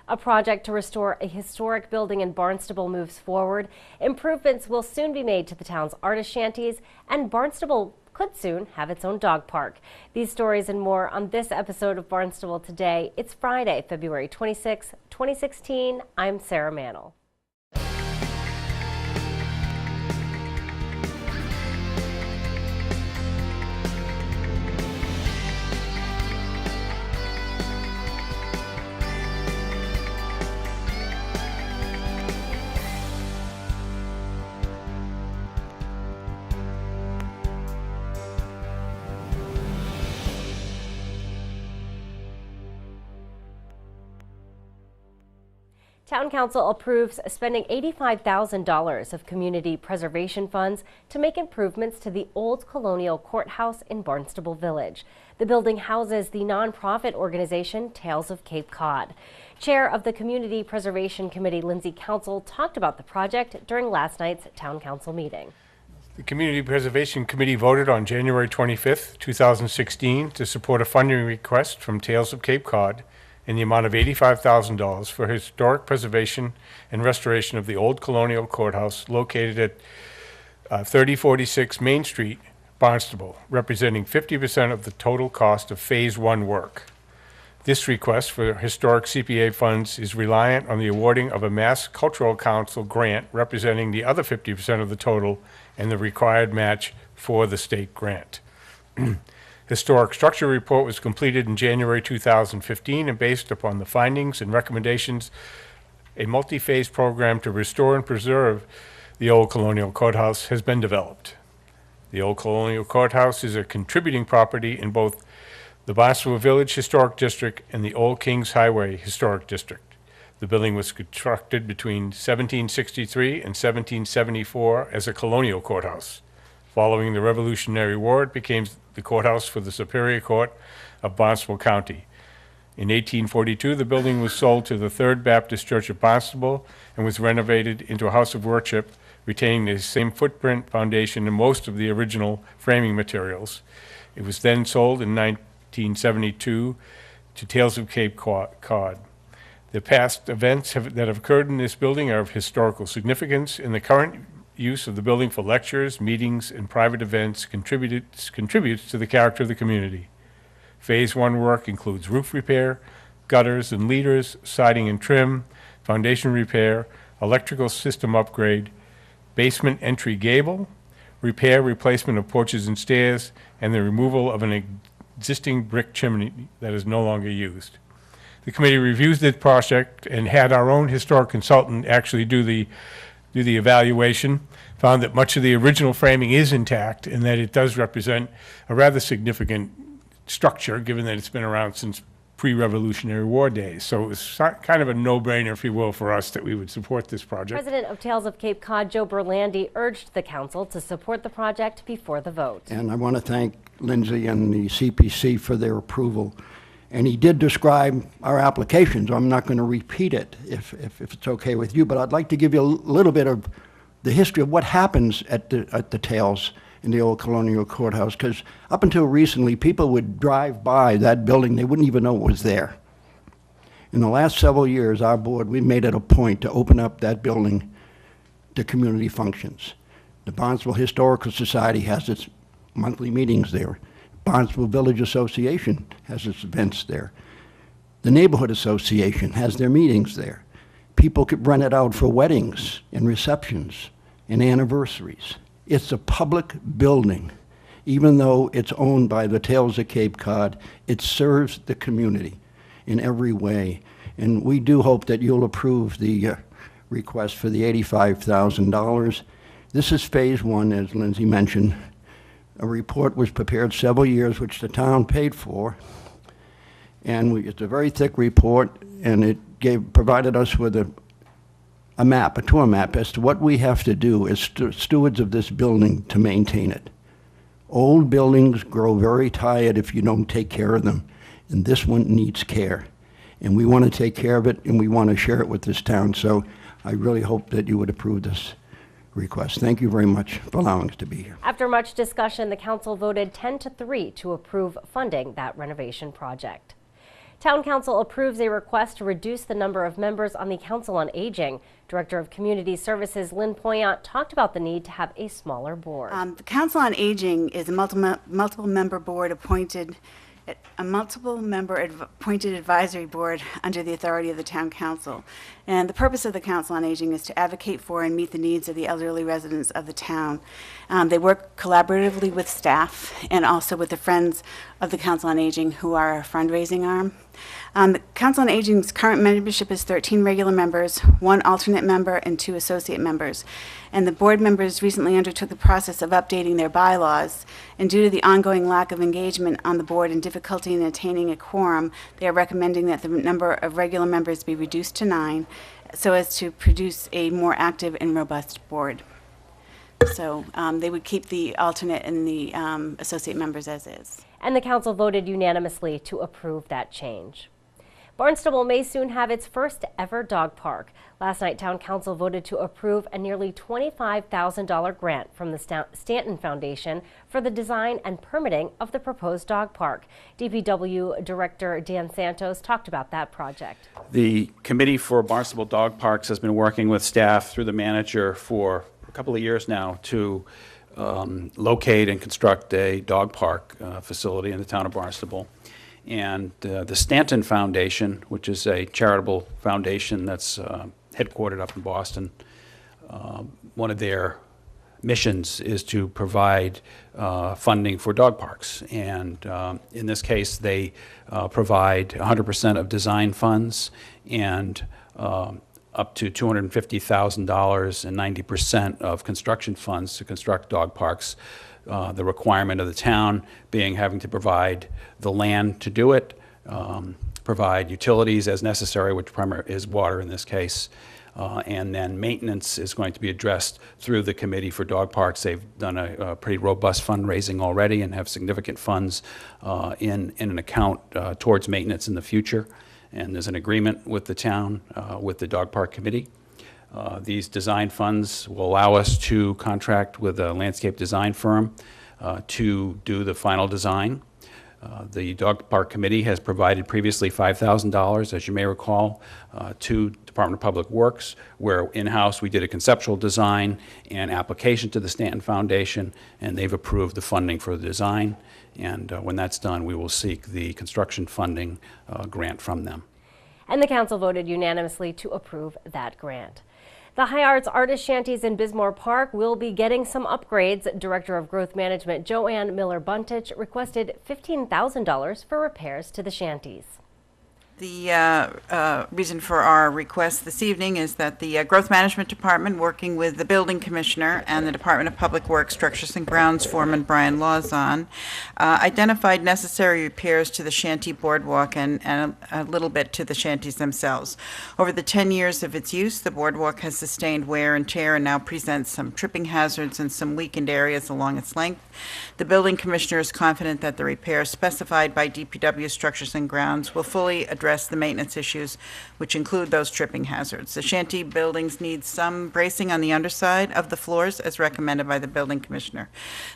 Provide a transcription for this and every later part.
A project to restore a historic building in Barnstable moves forward. Improvements will soon be made to the town's artist shanties, and Barnstable could soon have its own dog park. These stories and more on this episode of Barnstable Today. It's Friday, February 26, 2016. I'm Sarah Mannel. Town Council approves spending $85,000 of community preservation funds to make improvements to the old Colonial Courthouse in Barnstable Village. The building houses the nonprofit organization Tales of Cape Cod. Chair of the Community Preservation Committee, Lindsay Council, talked about the project during last night's Town Council meeting. The Community Preservation Committee voted on January 25th, 2016 to support a funding request from Tales of Cape Cod in the amount of $85,000 for historic preservation and restoration of the old Colonial Courthouse located at 3046 Main Street, Barnstable, representing 50% of the total cost of Phase 1 work. This request for historic CPA funds is reliant on the awarding of a Mass Cultural Council grant representing the other 50% of the total and the required match for the state grant. Historic structure report was completed in January 2015 and based upon the findings and recommendations, a multi-phase program to restore and preserve the old Colonial Courthouse has been developed. The old Colonial Courthouse is a contributing property in both the Barnstable Village Historic District and the Old Kings Highway Historic District. The building was constructed between 1763 and 1774 as a colonial courthouse. Following the Revolutionary War, it became the courthouse for the Superior Court of Barnstable County. In 1842, the building was sold to the Third Baptist Church of Barnstable and was renovated into a house of worship, retaining the same footprint, foundation, and most of the original framing materials. It was then sold in 1972 to Tales of Cape Cod. The past events that have occurred in this building are of historical significance, and the current use of the building for lectures, meetings, and private events contributes to the character of the community. Phase 1 work includes roof repair, gutters and leaders, siding and trim, foundation repair, electrical system upgrade, basement entry gable, replacement of porches and stairs, and the removal of an existing brick chimney that is no longer used. The committee reviews this project and had our own historic consultant actually do the evaluation, found that much of the original framing is intact and that it does represent a rather significant structure given that it's been around since pre-Revolutionary War days. So it was kind of a no-brainer, if you will, for us that we would support this project. President of Tales of Cape Cod, Joe Berlandi, urged the council to support the project before the vote. And I want to thank Lindsay and the CPC for their approval. And he did describe our application, so I'm not going to repeat it if it's okay with you, but I'd like to give you a little bit of the history of what happens at the Tales in the old Colonial Courthouse, because up until recently, people would drive by that building, they wouldn't even know it was there. In the last several years, our board, we made it a point to open up that building to community functions. The Barnstable Historical Society has its monthly meetings there. Barnstable Village Association has its events there. The Neighborhood Association has their meetings there. People could rent it out for weddings and receptions and anniversaries. It's a public building. Even though it's owned by the Tales of Cape Cod, it serves the community in every way. And we do hope that you'll approve the request for the $85,000. This is Phase 1, as Lindsay mentioned. A report was prepared several years, which the town paid for, and it's a very thick report, and it provided us with a tour map as to what we have to do as stewards of this building to maintain it. Old buildings grow very tired if you don't take care of them, and this one needs care. And we want to take care of it, and we want to share it with this town, so I really hope that you would approve this request. Thank you very much for allowing us to be here. After much discussion, the council voted 10-3 to approve funding that renovation project. Town Council approves a request to reduce the number of members on the Council on Aging. Director of Community Services Lynn Poyant talked about the need to have a smaller board. The Council on Aging is a multiple member appointed advisory board under the authority of the Town Council. And the purpose of the Council on Aging is to advocate for and meet the needs of the elderly residents of the town. They work collaboratively with staff and also with the Friends of the Council on Aging, who are our fundraising arm. The Council on Aging's current membership is 13 regular members, 1 alternate member, and 2 associate members. And the board members recently undertook the process of updating their bylaws. And due to the ongoing lack of engagement on the board and difficulty in attaining a quorum, they are recommending that the number of regular members be reduced to 9, so as to produce a more active and robust board. So they would keep the alternate and the associate members as is. And the council voted unanimously to approve that change. Barnstable may soon have its first ever dog park. Last night, Town Council voted to approve a nearly $25,000 grant from the Stanton Foundation for the design and permitting of the proposed dog park. DPW Director Dan Santos talked about that project. The Committee for Barnstable Dog Parks has been working with staff through the manager for a couple of years now to locate and construct a dog park facility in the town of Barnstable. And the Stanton Foundation, which is a charitable foundation that's headquartered up in Boston, one of their missions is to provide funding for dog parks. And in this case, they provide 100% of design funds and up to $250,000 and 90% of construction funds to construct dog parks. The requirement of the town being having to provide the land to do it, provide utilities as necessary, which primarily is water in this case, and then maintenance is going to be addressed through the Committee for Dog Parks. They've done a pretty robust fundraising already and have significant funds in an account towards maintenance in the future. And there's an agreement with the town, with the Dog Park Committee. These design funds will allow us to contract with a landscape design firm to do the final design. The Dog Park Committee has provided previously $5,000, as you may recall, to Department of Public Works, where in-house we did a conceptual design and application to the Stanton Foundation, and they've approved the funding for the design. And when that's done, we will seek the construction funding grant from them. And the council voted unanimously to approve that grant. The High Arts Artist Shanties in Bismore Park will be getting some upgrades. Director of Growth Management Joanne Miller-Buntich requested $15,000 for repairs to the shanties. The reason for our request this evening is that the Growth Management Department, working with the Building Commissioner and the Department of Public Works Structures and Grounds Foreman Brian Lawson, identified necessary repairs to the shanty boardwalk and a little bit to the shanties themselves. Over the 10 years of its use, the boardwalk has sustained wear and tear and now presents some tripping hazards and some weakened areas along its length. The Building Commissioner is confident that the repairs specified by DPW Structures and Grounds will fully address the maintenance issues, which include those tripping hazards. The shanty buildings need some bracing on the underside of the floors, as recommended by the Building Commissioner.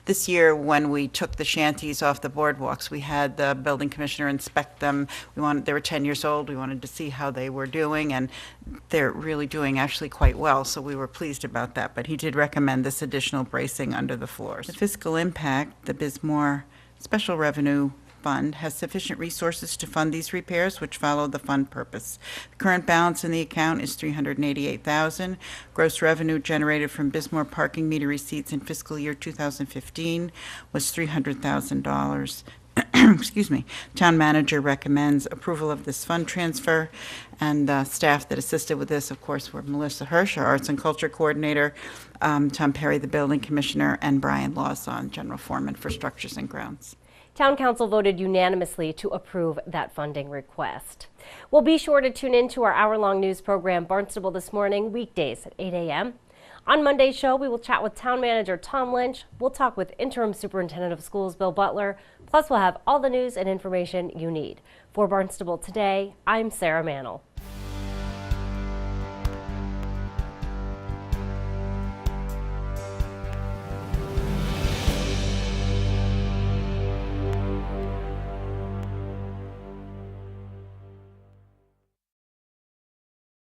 This year, when we took the shanties off the boardwalks, we had the Building Commissioner inspect them. They were 10 years old. We wanted to see how they were doing, and they're really doing actually quite well, so we were pleased about that. But he did recommend this additional bracing under the floors. The fiscal impact, the Bismore Special Revenue Fund has sufficient resources to fund these repairs, which follow the fund purpose. The current balance in the account is $388,000. Gross revenue generated from Bismore parking meter receipts in fiscal year 2015 was $300,000. Excuse me. Town manager recommends approval of this fund transfer, and staff that assisted with this, of course, were Melissa Hirsch, our Arts and Culture Coordinator, Tom Perry, the Building Commissioner, and Brian Lawson, General Foreman for Structures and Grounds. Town Council voted unanimously to approve that funding request. Well, be sure to tune in to our hour-long news program, Barnstable This Morning, weekdays at 8 a.m. On Monday's show, we will chat with Town Manager Tom Lynch. We'll talk with Interim Superintendent of Schools Bill Butler. Plus, we'll have all the news and information you need. For Barnstable Today, I'm Sarah Mannel.